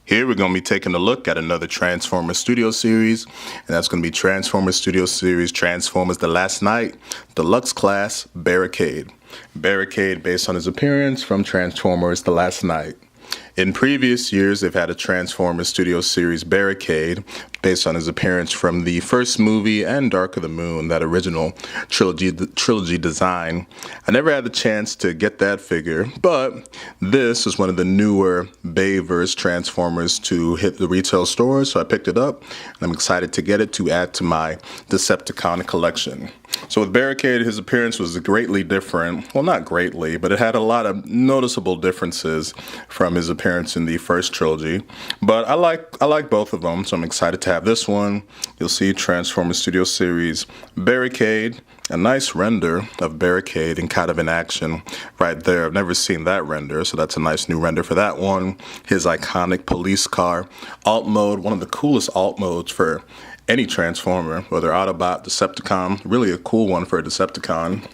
Here we're going to be taking a look at another Transformers Studio Series, and that's going to be Transformers Studio Series Transformers The Last Night, Deluxe Class Barricade. Barricade based on his appearance from Transformers The Last Night. In previous years, they've had a Transformers Studio Series Barricade based on his appearance from the first movie and Dark of the Moon, that original trilogy design. I never had the chance to get that figure, but this is one of the newer Bayverse Transformers to hit the retail stores, so I picked it up, and I'm excited to get it to add to my Decepticon collection. So with Barricade, his appearance was greatly different. Well, not greatly, but it had a lot of noticeable differences from his appearance in the first trilogy. But I like both of them, so I'm excited to have this one. You'll see Transformers Studio Series Barricade, a nice render of Barricade and kind of in action right there. I've never seen that render, so that's a nice new render for that one. His iconic police car alt mode, one of the coolest alt modes for any Transformer, whether Autobot, Decepticon, really a cool one for a Decepticon.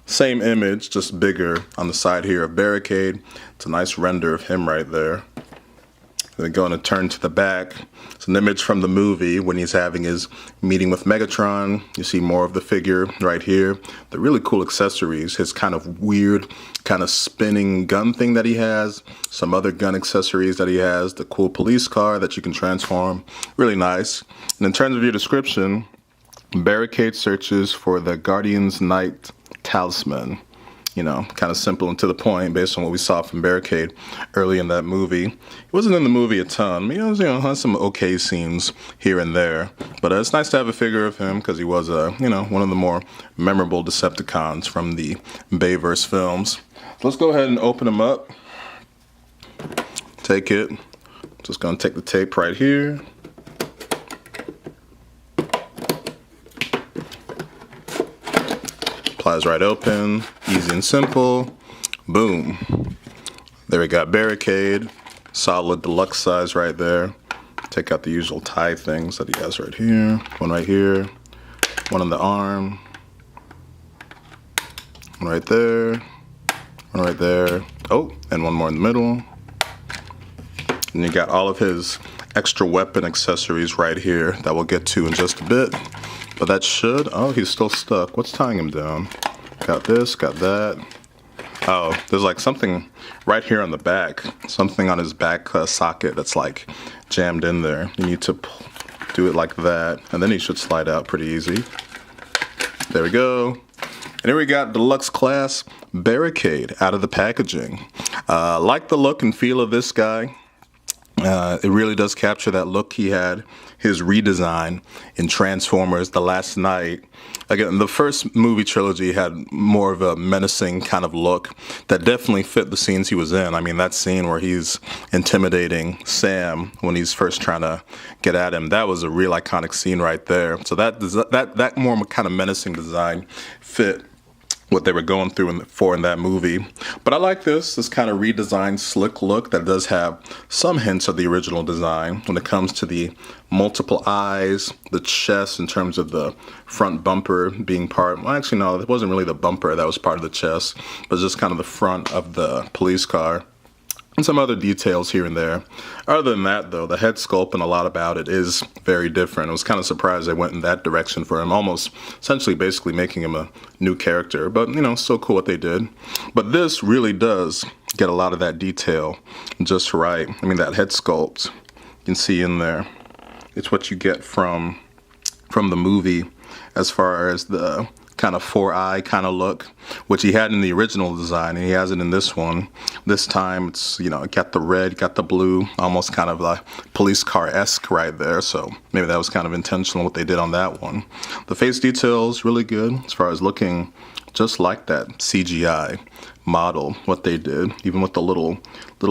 Same image, just bigger on the side here of Barricade. It's a nice render of him right there. Then going to turn to the back. It's an image from the movie when he's having his meeting with Megatron. You see more of the figure right here. The really cool accessories, his kind of weird, kind of spinning gun thing that he has, some other gun accessories that he has, the cool police car that you can transform. Really nice. And in terms of your description, Barricade searches for the Guardian's Night Talisman. You know, kind of simple and to the point based on what we saw from Barricade early in that movie. It wasn't in the movie a ton. I mean, it was, had some okay scenes here and there. But it's nice to have a figure of him because he was, one of the more memorable Decepticons from the Bayverse films. So let's go ahead and open him up. Take it. Just going to take the tape right here. Plies right open, easy and simple. Boom. There we got Barricade, solid deluxe size right there. Take out the usual tie things that he has right here. One right here, one on the arm, one right there, one right there. Oh, and one more in the middle. And you got all of his extra weapon accessories right here that we'll get to in just a bit. But that should, oh, he's still stuck. What's tying him down? Got this, got that. Oh, there's like something right here on the back. Something on his back socket that's like jammed in there. You need to do it like that. And then he should slide out pretty easy. There we go. And here we got Deluxe Class Barricade out of the packaging. Like the look and feel of this guy. It really does capture that look he had, his redesign in Transformers The Last Night. Again, the first movie trilogy had more of a menacing kind of look that definitely fit the scenes he was in. I mean, that scene where he's intimidating Sam when he's first trying to get at him, that was a real iconic scene right there. So that more kind of menacing design fit what they were going through in that movie. But I like this kind of redesigned slick look that does have some hints of the original design when it comes to the multiple eyes, the chest in terms of the front bumper being part, well actually no, it wasn't really the bumper that was part of the chest, but just kind of the front of the police car. And some other details here and there. Other than that, though, the head sculpt and a lot about it is very different. I was kind of surprised they went in that direction for him, almost essentially basically making him a new character. But, so cool what they did. But this really does get a lot of that detail just right. I mean, that head sculpt, you can see in there. It's what you get from the movie as far as the kind of 4-eye kind of look, which he had in the original design, and he has it in this one. This time, it's, it got the red, got the blue, almost kind of like police car-esque right there, so maybe that was kind of intentional what they did on that one. The face details, really good, as far as looking just like that CGI model, what they did, even with the little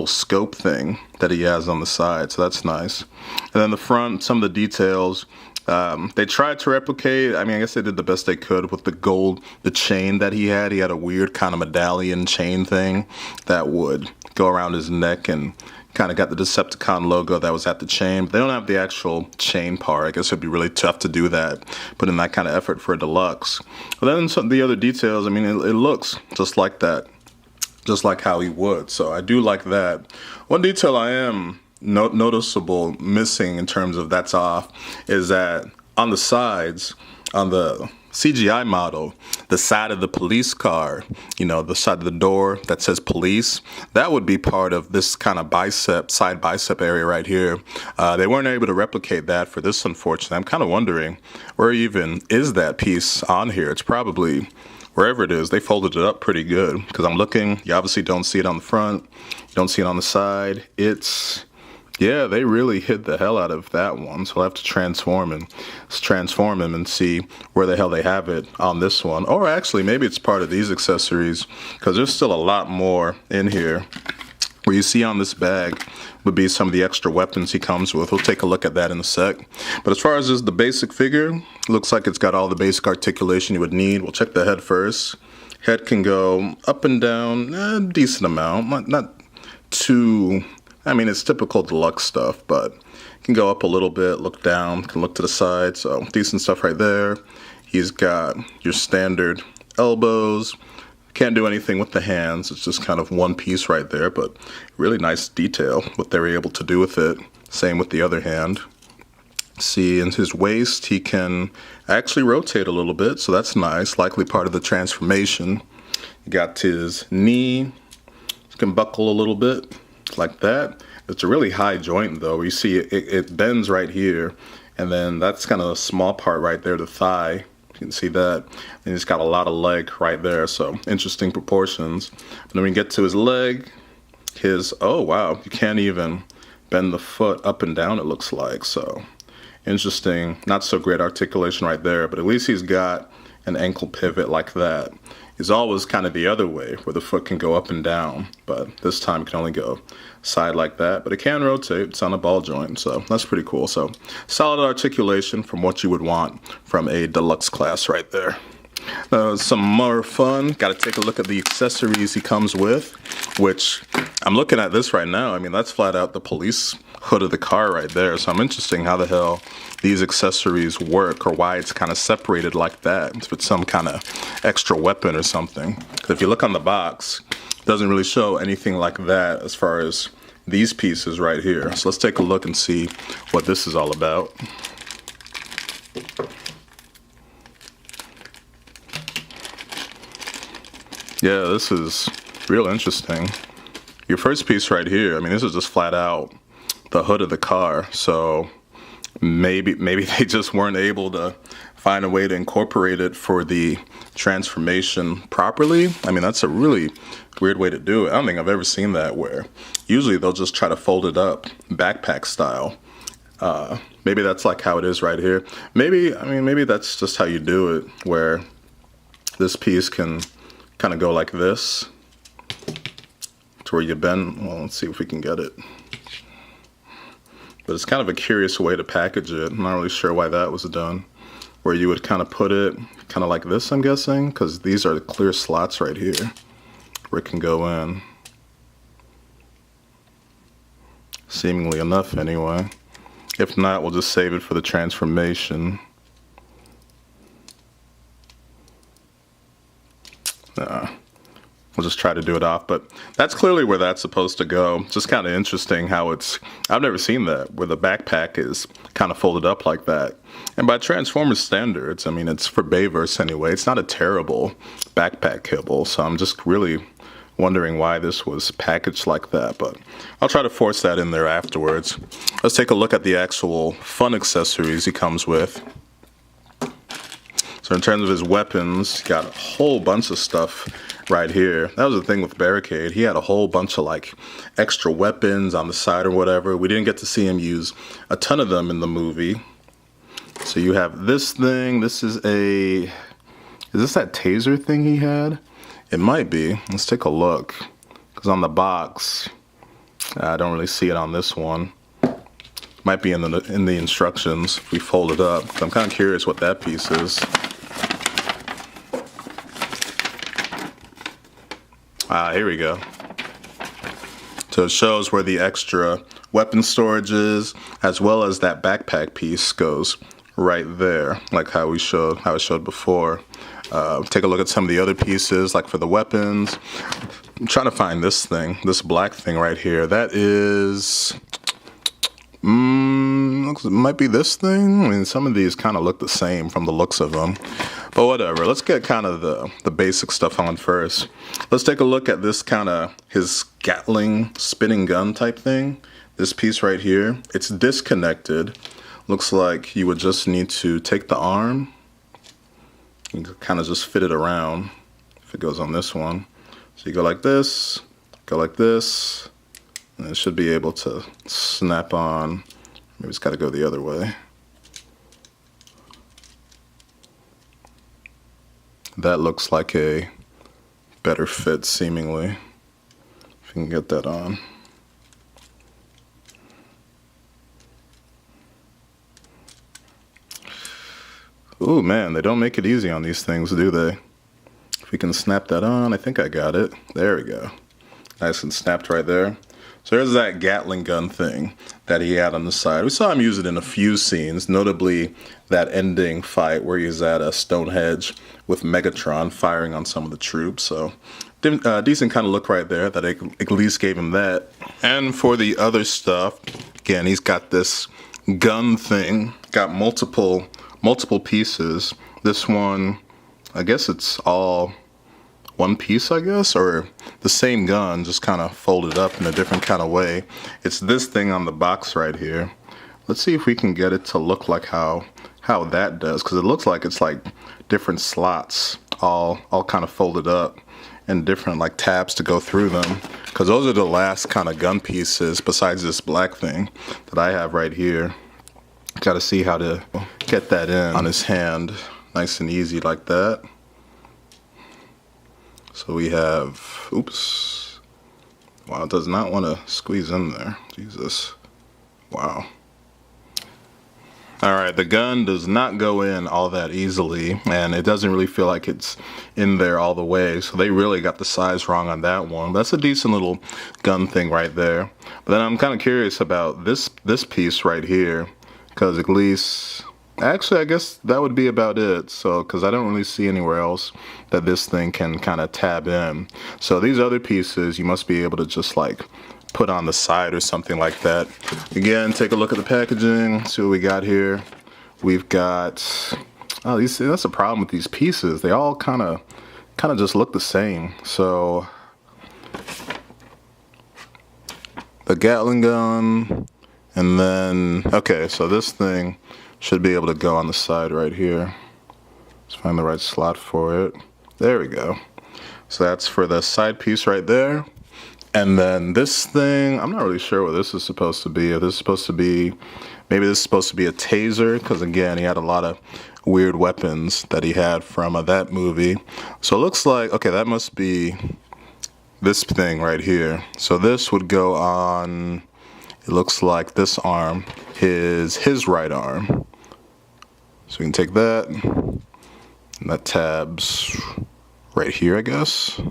scope thing that he has on the side, so that's nice. And then the front, some of the details, they tried to replicate, I guess they did the best they could with the chain that he had. He had a weird kind of medallion chain thing that would go around his neck and kind of got the Decepticon logo that was at the chain. But they don't have the actual chain part. I guess it'd be really tough to do that, put in that kind of effort for a deluxe. But then some of the other details, it looks just like that, just like how he would. So I do like that. One detail I am noticeable missing in terms of that's off is that on the sides, on the CGI model, the side of the police car, the side of the door that says police, that would be part of this kind of side bicep area right here. They weren't able to replicate that for this, unfortunately. I'm kind of wondering where even is that piece on here. It's probably wherever it is. They folded it up pretty good because I'm looking. You obviously don't see it on the front. You don't see it on the side. Yeah, they really hit the hell out of that one. So I'll have to transform him and see where the hell they have it on this one. Or actually, maybe it's part of these accessories because there's still a lot more in here. Where you see on this bag would be some of the extra weapons he comes with. We'll take a look at that in a sec. But as far as just the basic figure, looks like it's got all the basic articulation you would need. We'll check the head first. Head can go up and down a decent amount, not too... I mean, it's typical deluxe stuff, but it can go up a little bit, look down, can look to the side, so decent stuff right there. He's got your standard elbows. Can't do anything with the hands. It's just kind of one piece right there, but really nice detail, what they were able to do with it. Same with the other hand. See, in his waist, he can actually rotate a little bit, so that's nice, likely part of the transformation. You got his knee. He can buckle a little bit. Like that. It's a really high joint though. You see it bends right here, and then that's kind of a small part right there, the thigh. You can see that. And he's got a lot of leg right there, so interesting proportions. But then we get to his leg, oh wow, you can't even bend the foot up and down, it looks like. So interesting, not so great articulation right there, but at least he's got an ankle pivot like that. Is always kind of the other way, where the foot can go up and down, but this time it can only go side like that, but it can rotate. It's on a ball joint, so that's pretty cool. So solid articulation from what you would want from a deluxe class right there. Some more fun, got to take a look at the accessories he comes with, which I'm looking at this right now. I mean, that's flat out the police hood of the car right there, so I'm interested in how the hell these accessories work, or why it's kind of separated like that. If it's some kind of extra weapon or something. Because if you look on the box, it doesn't really show anything like that as far as these pieces right here. So let's take a look and see what this is all about. Yeah, this is real interesting. Your first piece right here, I mean, this is just flat out the hood of the car, so maybe they just weren't able to find a way to incorporate it for the transformation properly. I mean, that's a really weird way to do it. I don't think I've ever seen that, where usually they'll just try to fold it up backpack style. Maybe that's like how it is right here. Maybe that's just how you do it, where this piece can kind of go like this to where you bend. Well, let's see if we can get it. But it's kind of a curious way to package it. I'm not really sure why that was done. Where you would kind of put it kind of like this, I'm guessing, because these are the clear slots right here where it can go in. Seemingly enough anyway. If not, we'll just save it for the transformation. We'll just try to do it off, but that's clearly where that's supposed to go. It's just kind of interesting how I've never seen that, where the backpack is kind of folded up like that. And by Transformers standards, I mean, it's for Bayverse anyway, it's not a terrible backpack kibble, so I'm just really wondering why this was packaged like that, but I'll try to force that in there afterwards. Let's take a look at the actual fun accessories he comes with. So in terms of his weapons, he got a whole bunch of stuff right here. That was the thing with Barricade. He had a whole bunch of like extra weapons on the side or whatever. We didn't get to see him use a ton of them in the movie. So you have this thing. This is is this that taser thing he had? It might be. Let's take a look. Because on the box, I don't really see it on this one. Might be in the instructions if we fold it up. I'm kind of curious what that piece is. Here we go. So it shows where the extra weapon storage is, as well as that backpack piece goes right there, like how I showed before. Take a look at some of the other pieces, like for the weapons. I'm trying to find this thing, this black thing right here. That is, Looks, it might be this thing. I mean, some of these kind of look the same from the looks of them. But whatever, let's get kind of the basic stuff on first. Let's take a look at this kind of his Gatling spinning gun type thing. This piece right here, it's disconnected. Looks like you would just need to take the arm and kind of just fit it around if it goes on this one. So you go like this, and it should be able to snap on. Maybe it's got to go the other way. That looks like a better fit, seemingly. If you can get that on. Ooh, man, they don't make it easy on these things, do they? If we can snap that on, I think I got it. There we go. Nice and snapped right there. So there's that Gatling gun thing that he had on the side. We saw him use it in a few scenes, notably that ending fight where he's at a Stonehenge with Megatron firing on some of the troops. So decent kind of look right there that at least gave him that. And for the other stuff, again, he's got this gun thing, got multiple pieces. This one, I guess it's all one piece, I guess, or the same gun, just kind of folded up in a different kind of way. It's this thing on the box right here. Let's see if we can get it to look like how that does, because it looks like it's like different slots all kind of folded up and different like tabs to go through them, because those are the last kind of gun pieces besides this black thing that I have right here. Got to see how to get that in on his hand nice and easy like that. So we have, oops, wow, it does not want to squeeze in there, Jesus, wow. All right, the gun does not go in all that easily, and it doesn't really feel like it's in there all the way, so they really got the size wrong on that one. But that's a decent little gun thing right there. But then I'm kind of curious about this piece right here, because at least, actually, I guess that would be about it. So, because I don't really see anywhere else that this thing can kind of tab in. So these other pieces, you must be able to just like put on the side or something like that. Again, take a look at the packaging, see what we got here. We've got, oh, that's a problem with these pieces. They all kind of just look the same. So the Gatling gun, and then, okay, so this thing should be able to go on the side right here. Let's find the right slot for it. There we go. So that's for the side piece right there. And then this thing, I'm not really sure what this is supposed to be. If this is supposed to be, maybe this is supposed to be a taser, because again, he had a lot of weird weapons that he had from that movie. So it looks like, okay, that must be this thing right here. So this would go on, it looks like this arm, his right arm. So we can take that, and that tabs right here, I guess.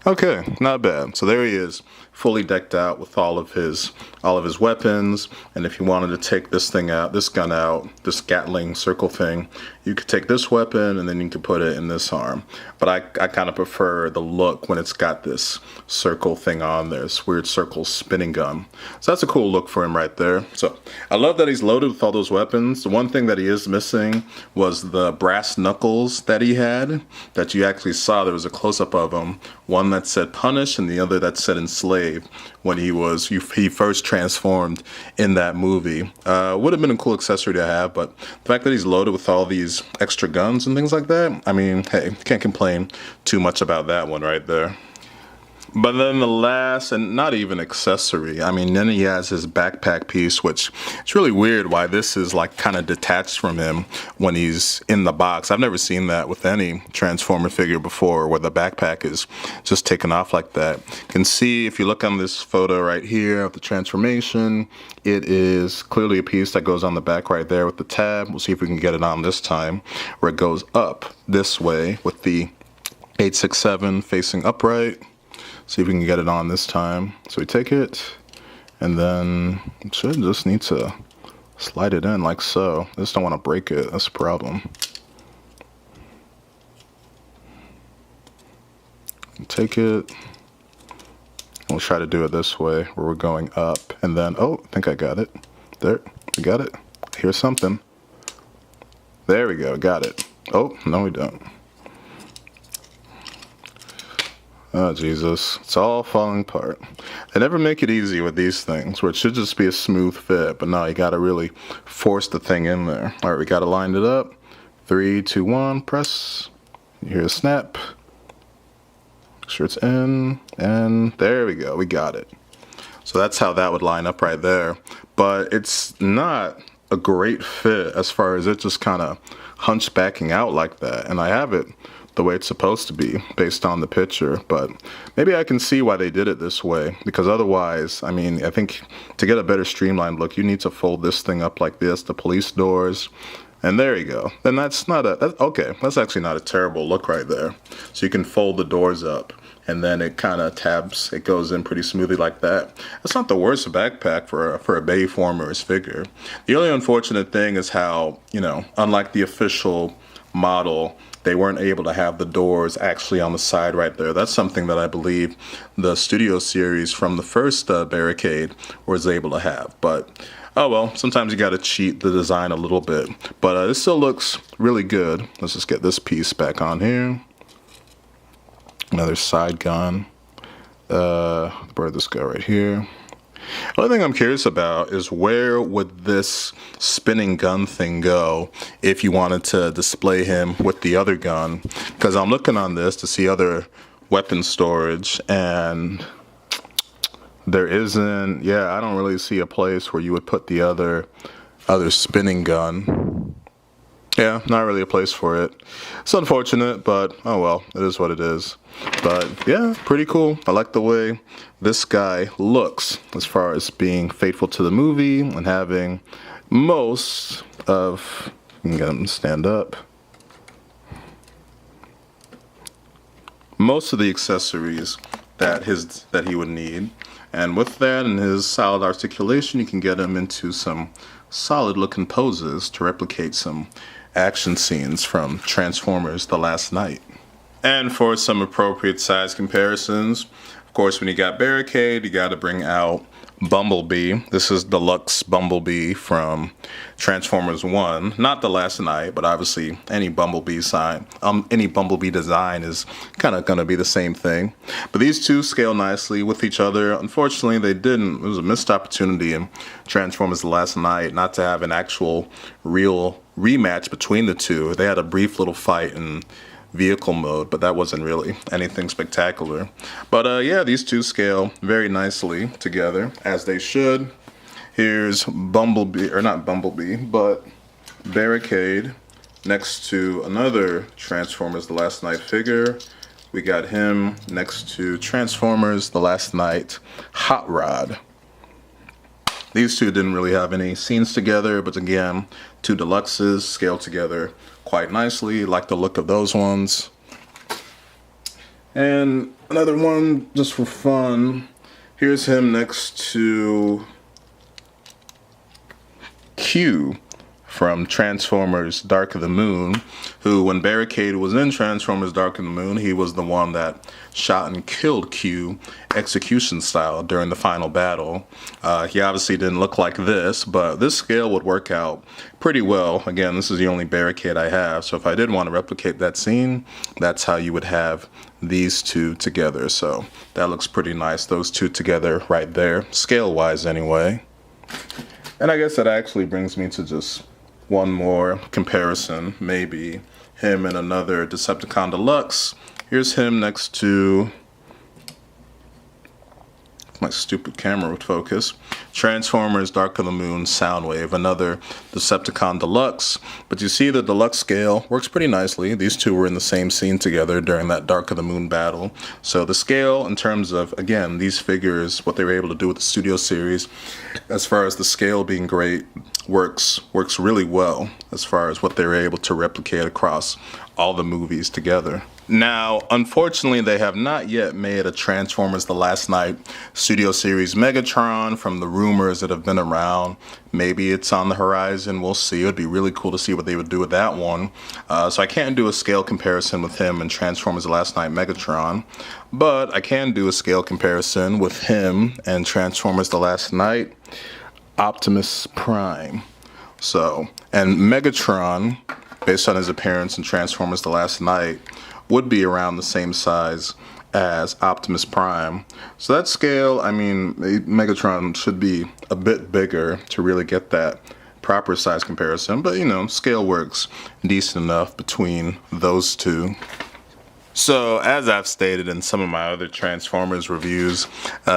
Okay, not bad. So there he is, fully decked out with all of his weapons. And if you wanted to take this thing out, this gun out, this Gatling circle thing, you could take this weapon and then you could put it in this arm. But I kind of prefer the look when it's got this circle thing on there, this weird circle spinning gun. So that's a cool look for him right there. So I love that he's loaded with all those weapons. The one thing that he is missing was the brass knuckles that he had, that you actually saw. There was a close-up of them, one that said punish and the other that said enslave, when he first transformed in that movie. Would have been a cool accessory to have, but the fact that he's loaded with all these extra guns and things like that, I mean, hey, can't complain too much about that one right there. But then the last, and not even accessory, I mean, then he has his backpack piece, which it's really weird why this is like kind of detached from him when he's in the box. I've never seen that with any Transformer figure before, where the backpack is just taken off like that. You can see if you look on this photo right here of the transformation, it is clearly a piece that goes on the back right there with the tab. We'll see if we can get it on this time, where it goes up this way with the 867 facing upright. See if we can get it on this time. So we take it, and then it should just need to slide it in like so. I just don't want to break it, that's the problem. Take it, We'll try to do it this way, where we're going up, and then, oh, I think I got it. There, we got it. Here's something. There we go, got it. Oh, no we don't. Oh, Jesus. It's all falling apart. They never make it easy with these things, where it should just be a smooth fit, but no, you gotta really force the thing in there. All right, we gotta line it up. 3, 2, 1, press. You hear a snap. Make sure it's in, and there we go, we got it. So that's how that would line up right there. But it's not a great fit as far as it just kind of hunchbacking out like that. And I have it the way it's supposed to be based on the picture, but maybe I can see why they did it this way, because otherwise, I mean, I think to get a better streamlined look, you need to fold this thing up like this, the police doors, and there you go. Then that's not okay, that's actually not a terrible look right there. So you can fold the doors up, and then it kind of tabs, it goes in pretty smoothly like that. That's not the worst backpack for a Bayform or his figure. The only unfortunate thing is how, you know, unlike the official model, they weren't able to have the doors actually on the side right there. That's something that I believe the Studio Series from the first Barricade was able to have. But, oh well, sometimes you gotta cheat the design a little bit. But this still looks really good. Let's just get this piece back on here. Another side gun. Where did this go? Right here. The only thing I'm curious about is where would this spinning gun thing go if you wanted to display him with the other gun? Because I'm looking on this to see other weapon storage, and there isn't, yeah, I don't really see a place where you would put the other spinning gun. Yeah, not really a place for it. It's unfortunate, but oh well, it is what it is. But yeah, pretty cool. I like the way this guy looks as far as being faithful to the movie and having most of, you can get him to stand up, most of the accessories that he would need. And with that and his solid articulation, you can get him into some solid looking poses to replicate some action scenes from Transformers: The Last Knight. And for some appropriate size comparisons, of course, when you got Barricade, you got to bring out Bumblebee. This is Deluxe Bumblebee from Transformers 1. Not The Last Knight, but obviously any Bumblebee design is kind of going to be the same thing. But these two scale nicely with each other. Unfortunately, they didn't. It was a missed opportunity in Transformers: The Last Knight not to have an actual real rematch between the two. They had a brief little fight in vehicle mode, but that wasn't really anything spectacular. But yeah, these two scale very nicely together, as they should. Here's Bumblebee, or not Bumblebee, but Barricade next to another Transformers: The Last Knight figure. We got him next to Transformers: The Last Knight Hot Rod. These two didn't really have any scenes together, but again, two deluxes scaled together quite nicely. Like the look of those ones. And another one just for fun. Here's him next to Q from Transformers Dark of the Moon, who, when Barricade was in Transformers Dark of the Moon, he was the one that shot and killed Q execution style during the final battle. He obviously didn't look like this, but this scale would work out pretty well. Again, this is the only Barricade I have, so if I did want to replicate that scene, that's how you would have these two together. So that looks pretty nice, those two together right there, scale-wise anyway. And I guess that actually brings me to just one more comparison, maybe him and another Decepticon Deluxe. Here's him next to, my stupid camera would focus, Transformers Dark of the Moon Soundwave, another Decepticon Deluxe. But you see the Deluxe scale works pretty nicely. These two were in the same scene together during that Dark of the Moon battle. So the scale in terms of, again, these figures, what they were able to do with the Studio Series, as far as the scale being great, works really well as far as what they were able to replicate across all the movies together. Now, unfortunately, they have not yet made a Transformers The Last Knight Studio Series Megatron. From the rumors that have been around, maybe it's on the horizon. We'll see. It would be really cool to see what they would do with that one. So I can't do a scale comparison with him and Transformers The Last Knight Megatron, but I can do a scale comparison with him and Transformers The Last Knight Optimus Prime. So, and Megatron, based on his appearance in Transformers The Last Knight, would be around the same size as Optimus Prime. So that scale, I mean, Megatron should be a bit bigger to really get that proper size comparison, but you know, scale works decent enough between those two. So, as I've stated in some of my other Transformers reviews,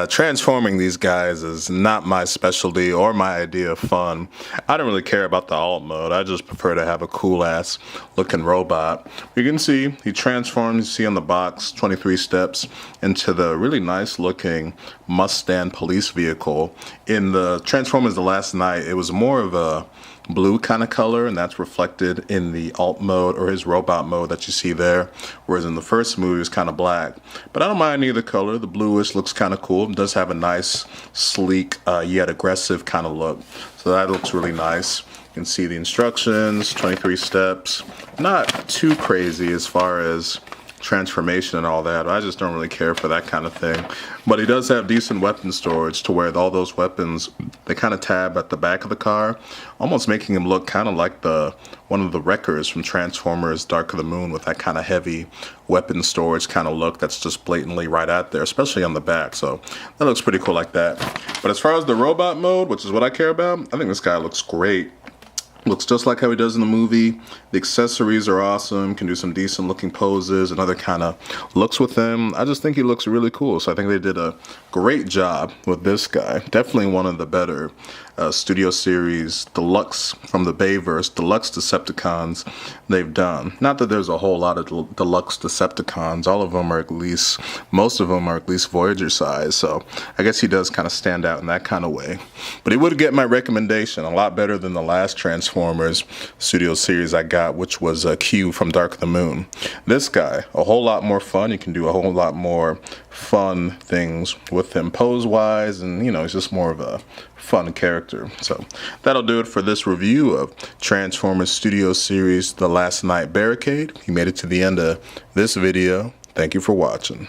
transforming these guys is not my specialty or my idea of fun. I don't really care about the alt mode. I just prefer to have a cool-ass looking robot. You can see he transforms, you see on the box, 23 steps, into the really nice looking Mustang police vehicle. In the Transformers The Last Knight, it was more of a blue kind of color, and that's reflected in the alt mode or his robot mode that you see there, whereas in the first movie it was kind of black. But I don't mind either color. The bluish looks kind of cool. It does have a nice sleek yet aggressive kind of look, so that looks really nice. You can see the instructions, 23 steps, not too crazy as far as transformation and all that. I just don't really care for that kind of thing. But he does have decent weapon storage to where all those weapons, they kind of tab at the back of the car, almost making him look kind of like one of the wreckers from Transformers Dark of the Moon, with that kind of heavy weapon storage kind of look that's just blatantly right out there, especially on the back. So that looks pretty cool like that. But as far as the robot mode, which is what I care about, I think this guy looks great. Looks just like how he does in the movie. The accessories are awesome. Can do some decent looking poses and other kind of looks with him. I just think he looks really cool. So I think they did a great job with this guy. Definitely one of the better Studio Series Deluxe from the Bayverse Deluxe Decepticons they've done. Not that there's a whole lot of Deluxe Decepticons. All of them are most of them are at least Voyager size. So I guess he does kind of stand out in that kind of way. But he would get my recommendation. A lot better than the last Transformers Studio Series I got, which was Q from Dark of the Moon. This guy, a whole lot more fun. You can do a whole lot more fun things with him pose-wise, and you know, he's just more of a fun character. So that'll do it for this review of Transformers Studio Series The Last Knight Barricade. You made it to the end of this video. Thank you for watching.